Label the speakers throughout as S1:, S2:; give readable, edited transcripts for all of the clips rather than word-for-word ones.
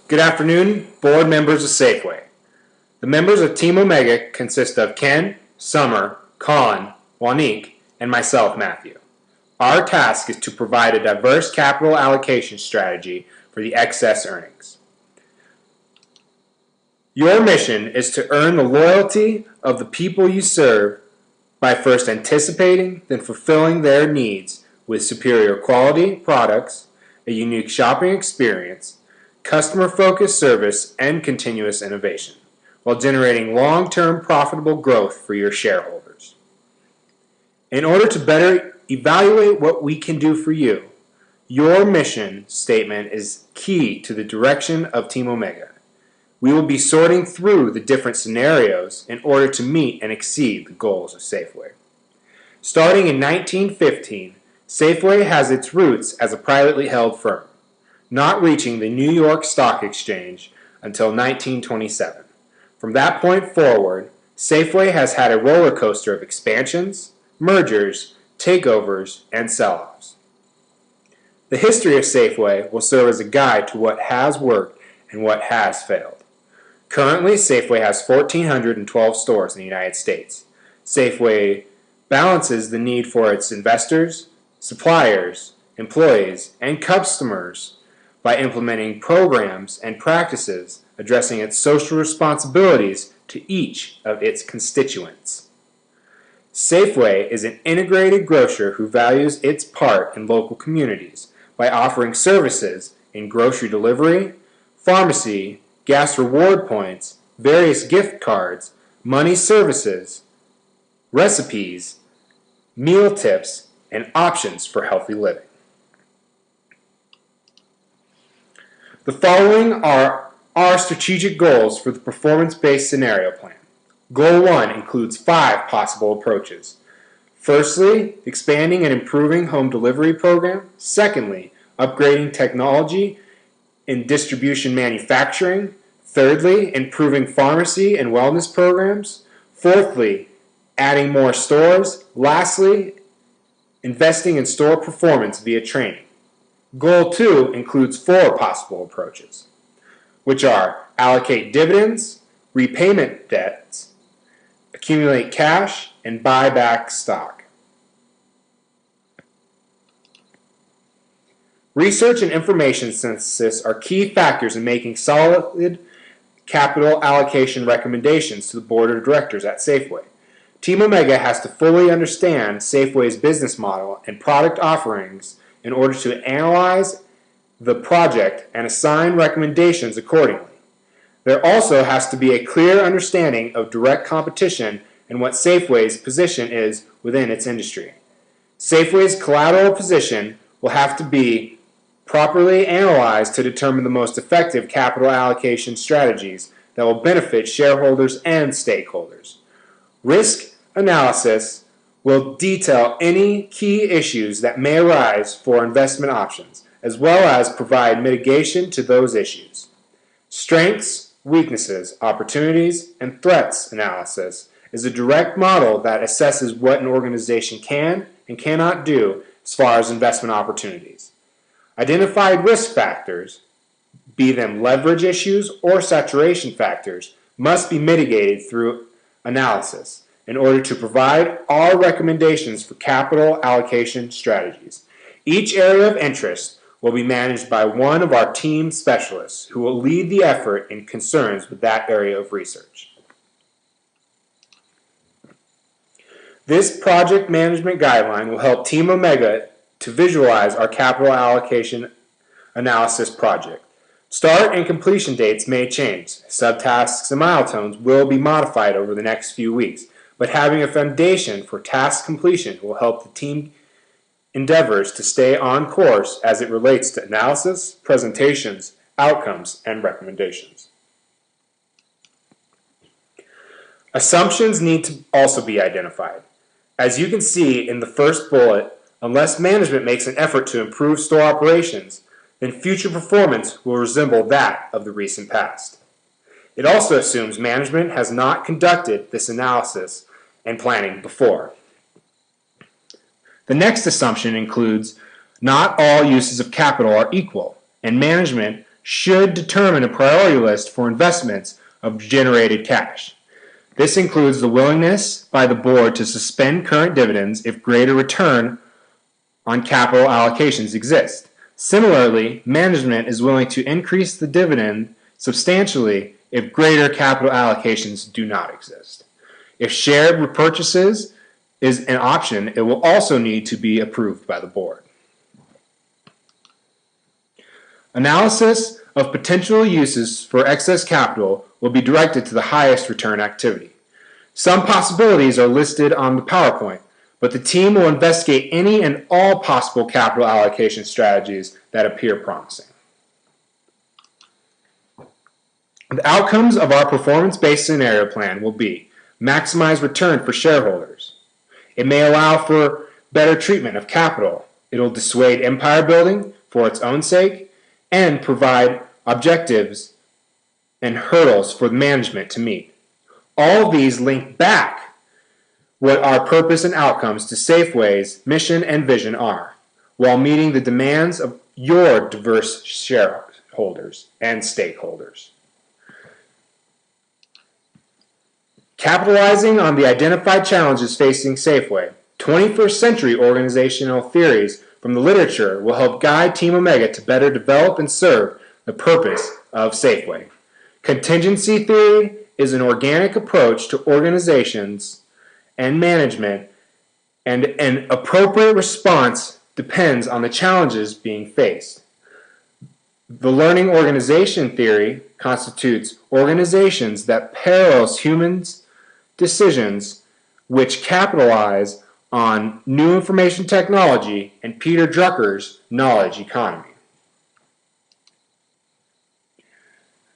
S1: Good afternoon, board members of Safeway. The members of Team Omega consist of Ken, Summer, Colin, Wanique, and myself, Matthew. Our task is to provide a diverse capital allocation strategy for the excess earnings. Your mission is to earn the loyalty of the people you serve by first anticipating, then fulfilling their needs with superior quality products, a unique shopping experience, customer-focused service, and continuous innovation, while generating long-term profitable growth for your shareholders. In order to better evaluate what we can do for you, your mission statement is key to the direction of Team Omega. We will be sorting through the different scenarios in order to meet and exceed the goals of Safeway. Starting in 1915, Safeway has its roots as a privately held firm, not reaching the New York Stock Exchange until 1927. From that point forward, Safeway has had a roller coaster of expansions, mergers, takeovers, and sell-offs. The history of Safeway will serve as a guide to what has worked and what has failed. Currently, Safeway has 1,412 stores in the United States. Safeway balances the need for its investors, suppliers, employees, and customers by implementing programs and practices addressing its social responsibilities to each of its constituents. Safeway is an integrated grocer who values its part in local communities by offering services in grocery delivery, pharmacy, gas reward points, various gift cards, money services, recipes, meal tips, and options for healthy living. The following are our strategic goals for the performance-based scenario plan. Goal 1 includes 5 possible approaches. Firstly, expanding and improving home delivery program. Secondly, upgrading technology in distribution manufacturing. Thirdly, improving pharmacy and wellness programs. Fourthly, adding more stores. Lastly, investing in store performance via training. Goal 2 includes 4 possible approaches, which are allocate dividends, repayment debts, accumulate cash, and buy back stock. Research and information synthesis are key factors in making solid capital allocation recommendations to the board of directors at Safeway. Team Omega has to fully understand Safeway's business model and product offerings in order to analyze the project and assign recommendations accordingly. There also has to be a clear understanding of direct competition and what Safeway's position is within its industry. Safeway's collateral position will have to be properly analyzed to determine the most effective capital allocation strategies that will benefit shareholders and stakeholders. Risk analysis will detail any key issues that may arise for investment options, as well as provide mitigation to those issues. Strengths, weaknesses, opportunities, and threats analysis is a direct model that assesses what an organization can and cannot do as far as investment opportunities. Identified risk factors, be them leverage issues or saturation factors, must be mitigated through analysis in order to provide our recommendations for capital allocation strategies. Each area of interest will be managed by one of our team specialists who will lead the effort in concerns with that area of research. This project management guideline will help Team Omega to visualize our capital allocation analysis project. Start and completion dates may change. Subtasks and milestones will be modified over the next few weeks, but having a foundation for task completion will help the team endeavors to stay on course as it relates to analysis, presentations, outcomes, and recommendations. Assumptions need to also be identified. As you can see in the first bullet, unless management makes an effort to improve store operations, then future performance will resemble that of the recent past. It also assumes management has not conducted this analysis and planning before. The next assumption includes not all uses of capital are equal, and management should determine a priority list for investments of generated cash. This includes the willingness by the board to suspend current dividends if greater return on capital allocations exist. Similarly, management is willing to increase the dividend substantially if greater capital allocations do not exist. If share repurchases is an option, it will also need to be approved by the board. Analysis of potential uses for excess capital will be directed to the highest return activity. Some possibilities are listed on the PowerPoint, but the team will investigate any and all possible capital allocation strategies that appear promising. The outcomes of our performance-based scenario plan will be maximize return for shareholders. It may allow for better treatment of capital. It will dissuade empire building for its own sake and provide objectives and hurdles for management to meet. All of these link back what our purpose and outcomes to Safeway's mission and vision are, while meeting the demands of your diverse shareholders and stakeholders. Capitalizing on the identified challenges facing Safeway, 21st century organizational theories from the literature will help guide Team Omega to better develop and serve the purpose of Safeway. Contingency theory is an organic approach to organizations and management, and an appropriate response depends on the challenges being faced. The learning organization theory constitutes organizations that parallels humans' decisions which capitalize on new information technology and Peter Drucker's knowledge economy.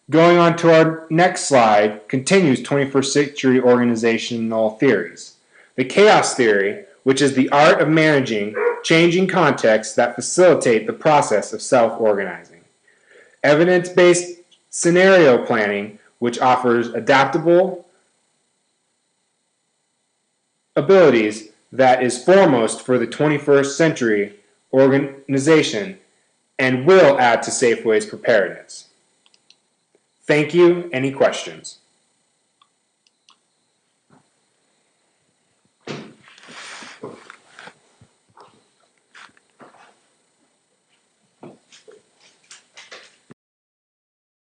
S1: Going on to our next slide, continues 21st century organizational theories. The chaos theory, which is the art of managing changing contexts that facilitate the process of self-organizing. Evidence-based scenario planning, which offers adaptable abilities that is foremost for the 21st century organization and will add to Safeway's preparedness. Thank you. Any questions?